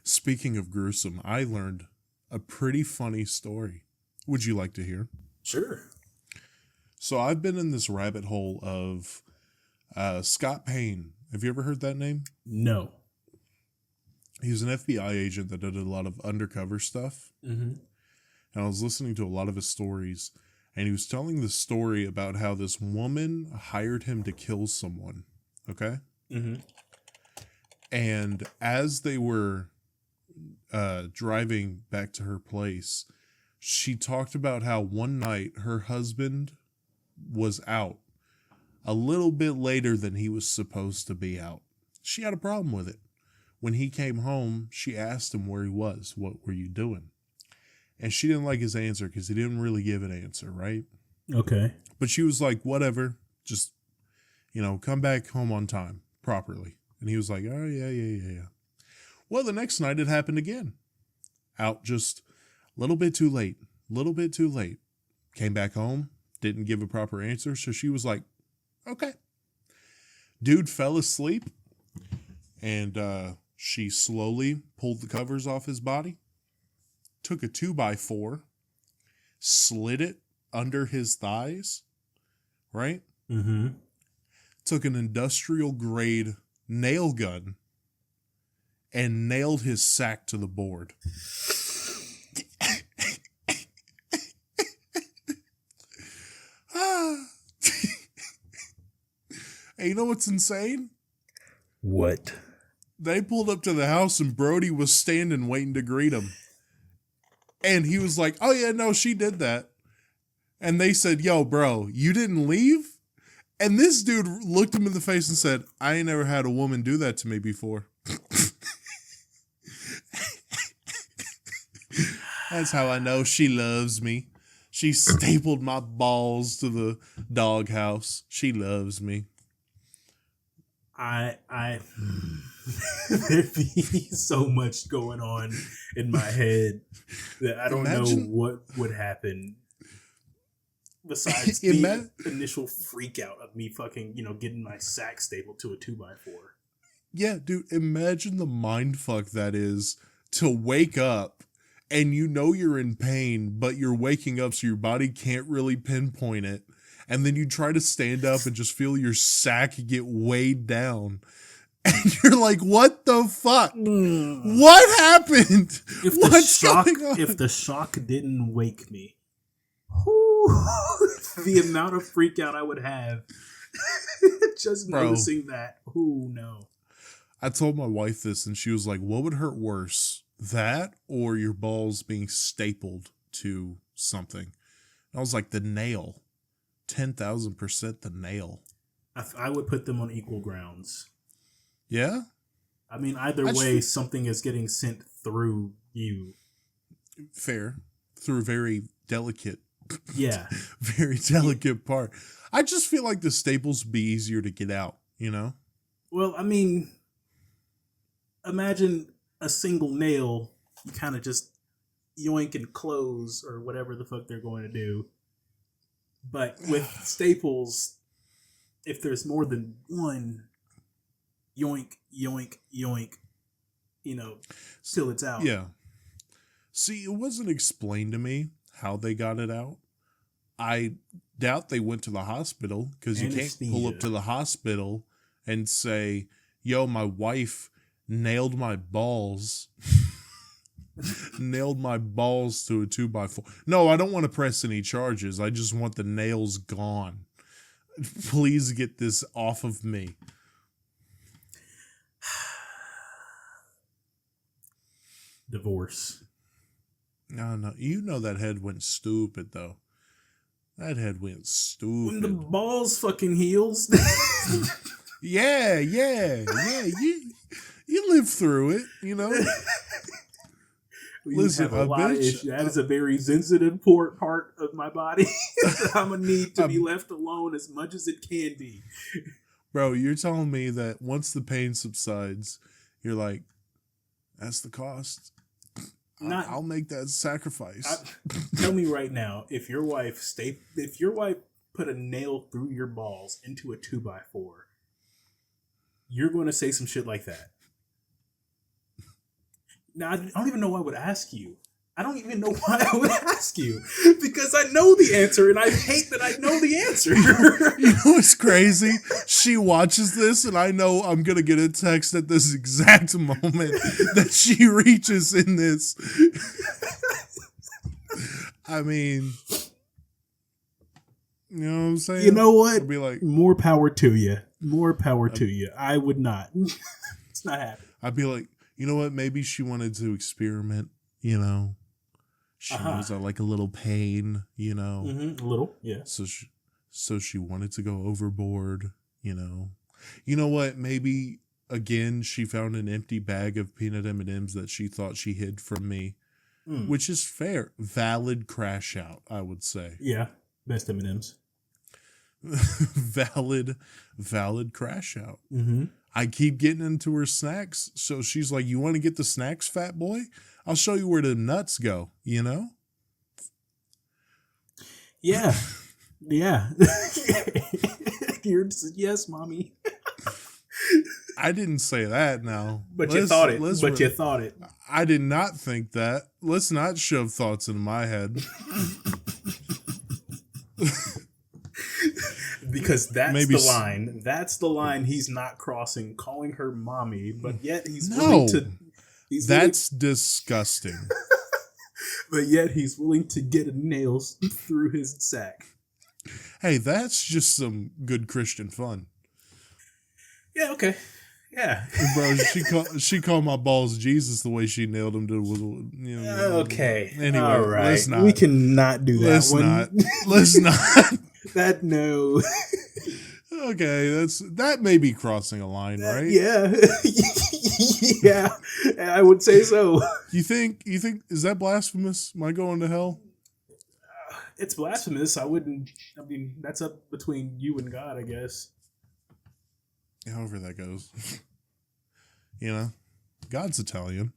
Speaking of gruesome, I learned a pretty funny story. Would you like to hear? Sure. So I've been in this rabbit hole of Scott Payne. Have you ever heard that name? No. He was an FBI agent that did a lot of undercover stuff. Mm-hmm. And I was listening to a lot of his stories. And he was telling the story about how this woman hired him to kill someone. Okay? Mm-hmm. And as they were driving back to her place, she talked about how one night her husband was out a little bit later than he was supposed to be out. She had a problem with it. When he came home, she asked him where he was. What were you doing? And she didn't like his answer because he didn't really give an answer, right? Okay. But she was like, whatever, just, come back home on time, properly. And he was like, oh, yeah. Well, the next night it happened again. Out just a little bit too late. Came back home, didn't give a proper answer. So she was like, okay. Dude fell asleep, and she slowly pulled the covers off his body, took a 2x4, slid it under his thighs, right? Mm-hmm. Took an industrial grade nail gun and nailed his sack to the board. Hey, you know what's insane? What? They pulled up to the house and Brody was standing waiting to greet him. And he was like, oh yeah, no, she did that. And they said, yo, bro, you didn't leave? And this dude looked him in the face and said, I ain't never had a woman do that to me before. That's how I know she loves me. She stapled my balls to the doghouse. She loves me. There'd be so much going on in my head that I don't know what would happen besides the initial freak out of me fucking, getting my sack stapled to a 2x4. Yeah, dude, imagine the mindfuck that is to wake up and you're in pain, but you're waking up so your body can't really pinpoint it. And then you try to stand up and just feel your sack get weighed down. And you're like, what the fuck? What happened? If the shock didn't wake me, the amount of freak out I would have just noticing that. No. I told my wife this and she was like, what would hurt worse? That or your balls being stapled to something? And I was like, the nail. 10,000% the nail. I would put them on equal grounds. Yeah? I mean, either way, something is getting sent through you. Fair. Through a very delicate. Yeah. Very delicate part. I just feel like the staples would be easier to get out, Well, I mean, imagine a single nail, you kind of just yoink and close or whatever the fuck they're going to do. But with staples, if there's more than one, yoink, yoink, yoink, till it's out. Yeah. See, it wasn't explained to me how they got it out. I doubt they went to the hospital because you can't pull up to the hospital and say, yo, my wife nailed my balls. Nailed my balls to a 2x4. No, I don't want to press any charges. I just want the nails gone. Please get this off of me. Divorce. No. You know that head went stupid, though. That head went stupid. When the balls fucking heals. Yeah. You live through it, Listen, have a lot of issues. That is a very sensitive part of my body that I'm going to need to be left alone as much as it can be. Bro, you're telling me that once the pain subsides, you're like, that's the cost. I'll make that sacrifice. Tell me right now, if your wife put a nail through your balls into a 2x4, you're going to say some shit like that. Now, I don't even know why I would ask you. I don't even know why I would ask you because I know the answer and I hate that I know the answer. You know what's crazy? She watches this and I know I'm going to get a text at this exact moment that she reaches in this. I mean, you know what I'm saying? You know what? I'd be like, more power to you. More power to you. I would not. It's not happening. I'd be like, you know what? Maybe she wanted to experiment, you know. She knows I like a little pain, you know. Mm-hmm. A little, yeah. So she wanted to go overboard, you know. You know what? Maybe, again, she found an empty bag of peanut M&Ms that she thought she hid from me, which is fair. Valid crash out, I would say. Yeah, best M&Ms. valid crash out. Mm-hmm. I keep getting into her snacks, so she's like, you want to get the snacks, fat boy? I'll show you where the nuts go, you know? Yeah. Yeah. You're just, yes, mommy. I didn't say that now. But you thought it. You thought it. I did not think that. Let's not shove thoughts into my head. Because that's the line. That's the line he's not crossing, calling her mommy, but yet he's willing to... That's disgusting. But yet he's willing to get nails through his sack. Hey, that's just some good Christian fun. Yeah, okay. Yeah. Bro, she called my balls Jesus the way she nailed him to, you know. Okay. Anyway, all right. let's not. We cannot do that. Let's not. That no. Okay, that may be crossing a line, right? Yeah. Yeah. I would say so. You think is that blasphemous? Am I going to hell? It's blasphemous. I mean, that's up between you and God, I guess. However that goes. You know, God's Italian.